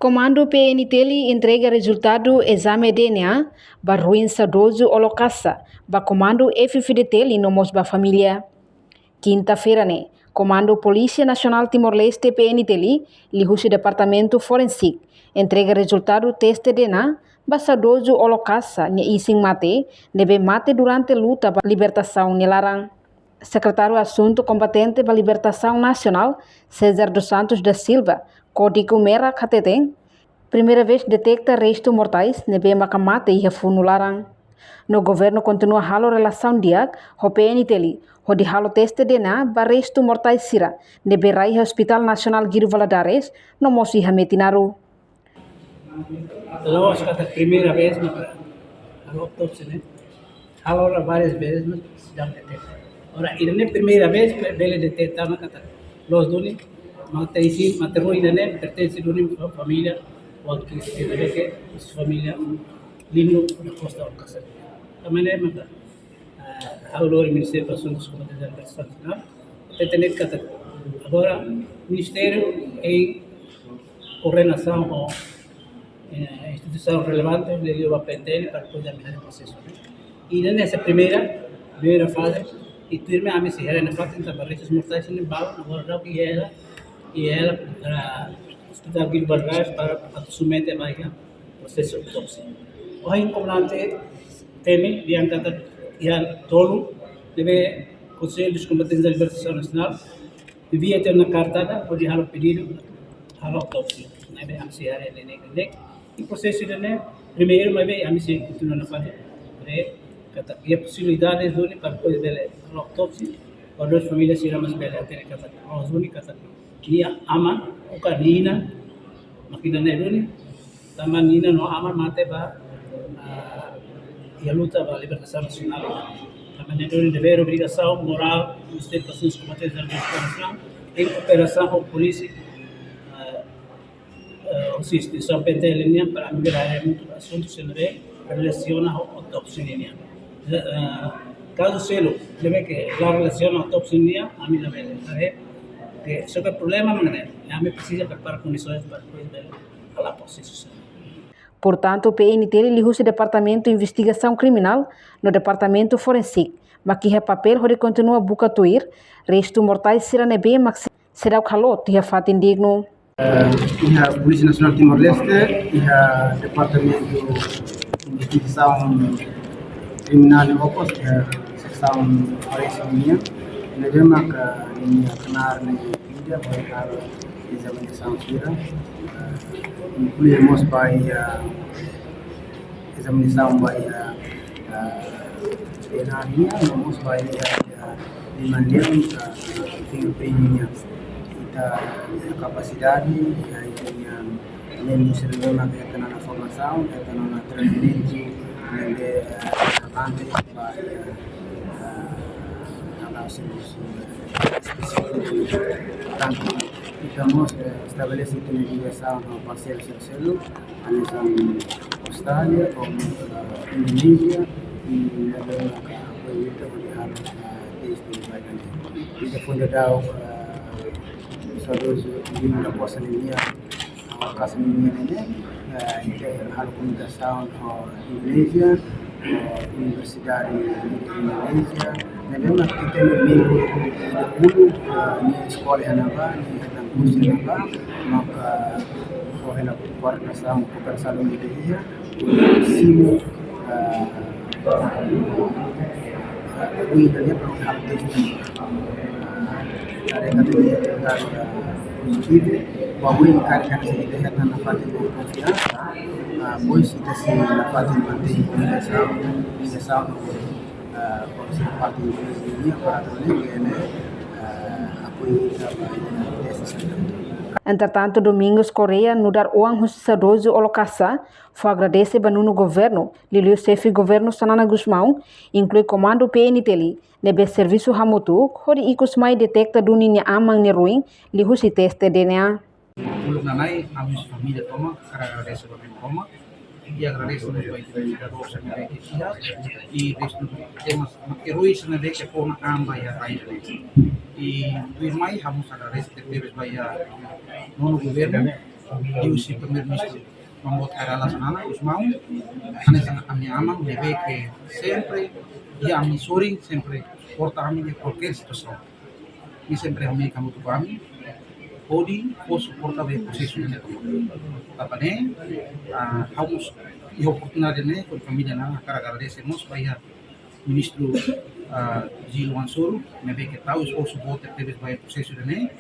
Comando PNTL entrega resultado exame DNA Barruin Sadoso Olocassa, ba Comando FFDTL nomos ba família. Quinta-feira, né? Comando Polícia Nacional Timor-Leste PNTL, lihusi Departamento Forensic, entrega resultado teste DNA ba Sadoso Olocassa, ne ising mate, nebe mate durante luta ba libertação nelarang. Secretário Assunto Combatente para a Libertação Nacional, César dos Santos da Silva, Código Merah KTT, primeira vez detecta restos mortais nebe makamate e refunularam. No governo continua halo relação diak, ho PNTL, ho di halo teste DNA ba restos mortais sira, nebe rai Hospital Nasional Giro Valadares, no mosi hametinaru. Luego es la primera vez a la autopsia, ¿no? Ahora varias veces no ya detecta. Ahora, y la primera vez vele detectamos los dones, mate ruina ne pertenece a una familia o que se debe que es familia lindo de Costa Orcasa. También es mata. Ahora el Ministerio de Asuntos Comunitarios Nacional tener que agora Ministerio e coordenação com instituição relevante de Lio PNTL para poder melhorar o processo. E nessa primeira fase, e tudo me se era na fase da barreiras mortais em Bala, agora já que ela para estudar Gil Barrais para submeter mais o processo de autopsia. Hoje em comandante tem diante ya tolu deve Conselho dos Combatentes da Libertação Nacional devia ter uma carta onde halo pedido halo autopsia. Nabe amsi hari nek e processo de primeiro mas bem amsi continua na fase kata ia possibilidades doni para poder ver a autopsia para as famílias irão mais bela ter kata ozoni kata kia ama o kanina makina ne doni tamanina no ama mate ba ia luta para a libertação nacional também doni dever obrigação moral do Estado para os combatentes da libertação em cooperação com a polícia instituição PNTL para melhorar muito assuntos que relaciona a autopsia. Caso selo deve que la relación autopsia a mí la ve que eso que problema mané a mí precisa preparar condições para poder a la posição. Portanto, o PNTL lihusi Departamento de Investigação Criminal no Departamento Forensic, mas que é papel onde continua a buca tuir, resto mortais será nebe, mas será o calor, que é fato indigno. Iha Polícia Nacional Timor-Leste, iha Departamento de Investigação Criminal e Opos, iha Seção Forense Minha, nevema ka minha kenar na India, vai para examinação sira, incluímos para examinação para penalnya, vamos para dimandiam fingerprintnya. A capacidade e nem se lembra que está na formação, está na treinamento, antes para a serviço específico. Portanto, estamos estabelecendo uma ligação com parceiros terceiros, a nação Austrália, como a Indonésia e a apoio desde o Biden. E depois da Sadoso na possa linha a casa linha hal comunicação Indonésia Universidade de Indonésia memang kita memilih dulu ni sekolah yang apa ni tentang kursi apa maka kohena koordinasi Indonesia simu ini perlu update ada kategori tentang positif, bahwa karena kita hendak nafas itu confiança, pois kita se nafas itu mantém ligação com a parte ini para também apoio dessa Entretanto, Domingos Correia, no dar uang Sadoso Olocassa, foi agradecer no governo, liliu chefe governo Sanana Gusmão, inclui comando PNTL, nebe serviço hamutu, hori ikus mai detecta dunia amang ni ruim, lihu si teste DNA. Belum nanai, amis família toma, cara agradecer também toma, e agradeço nos vai ter da roça na vez e resto temos heróis na vez que com amba e a raia e tu mais vamos agradecer que teve vai no governo diusi primeiro-ministro membuat keadaan sana os mau ane sangat kami aman leve que sempre e a mim soring sempre porta kami de qualquer situação e sempre kami kamu tu kami podi ou suporta de processo de tapane vamos e oportunidade né com família na cara agradecemos para ministro Gil Wansoro me ve que tal esforço bota teve vai processo de né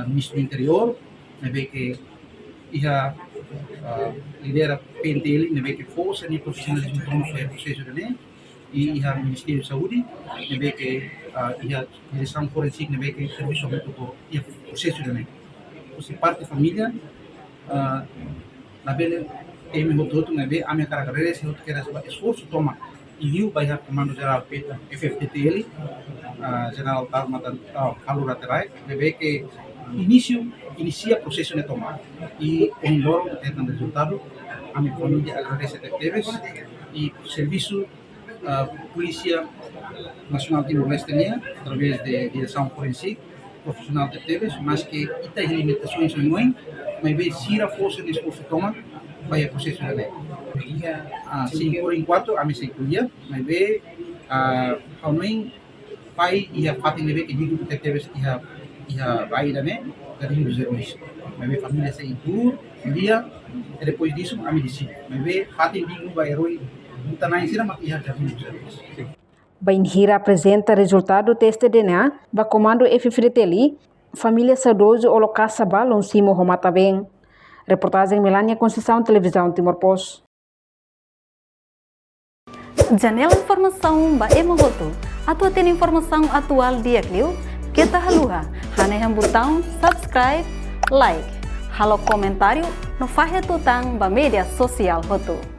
ministro do interior me ve que ia lidera PNTL me ve que força ni profissionalismo como foi processo de né e ia Ministério de Saúde me ve que ia direção forense me ve que serviço muito por ia processo de né você parte da família na bele me botou me ve a minha cara agradece outro que era esforço toma e viu vai a comando geral FFTL General Tarmatan Alura Terai me ve que inicia processo de tomar e logo tem resultado a minha família agradece a Teves e serviço Polícia Nacional Timor-Leste através de direção forense profissional de Teves mas que tem limitações em mãe mas vê se a força de esforço toma vai a processo de lei sim por enquanto a minha segurança mas vê a mãe pai e a fatin leve que digo que Teves ia vai né dari os heróis mas vê família se impor dia e depois disso a medicina mas vê fatin digo vai herói muita na ensina mas ia dari os heróis Bainhira apresenta resultado do teste DNA ba comando FFDTL família saudoso Olokassa balon simo homata bem. Reportagem Melania Conceição, Televisão Timor-Post. Janela informação ba emogoto. Atua tem informação atual dia clio. Kita haluha. Haneham botão subscribe, like. Halo comentário no fahe tutang ba media sosial hotu.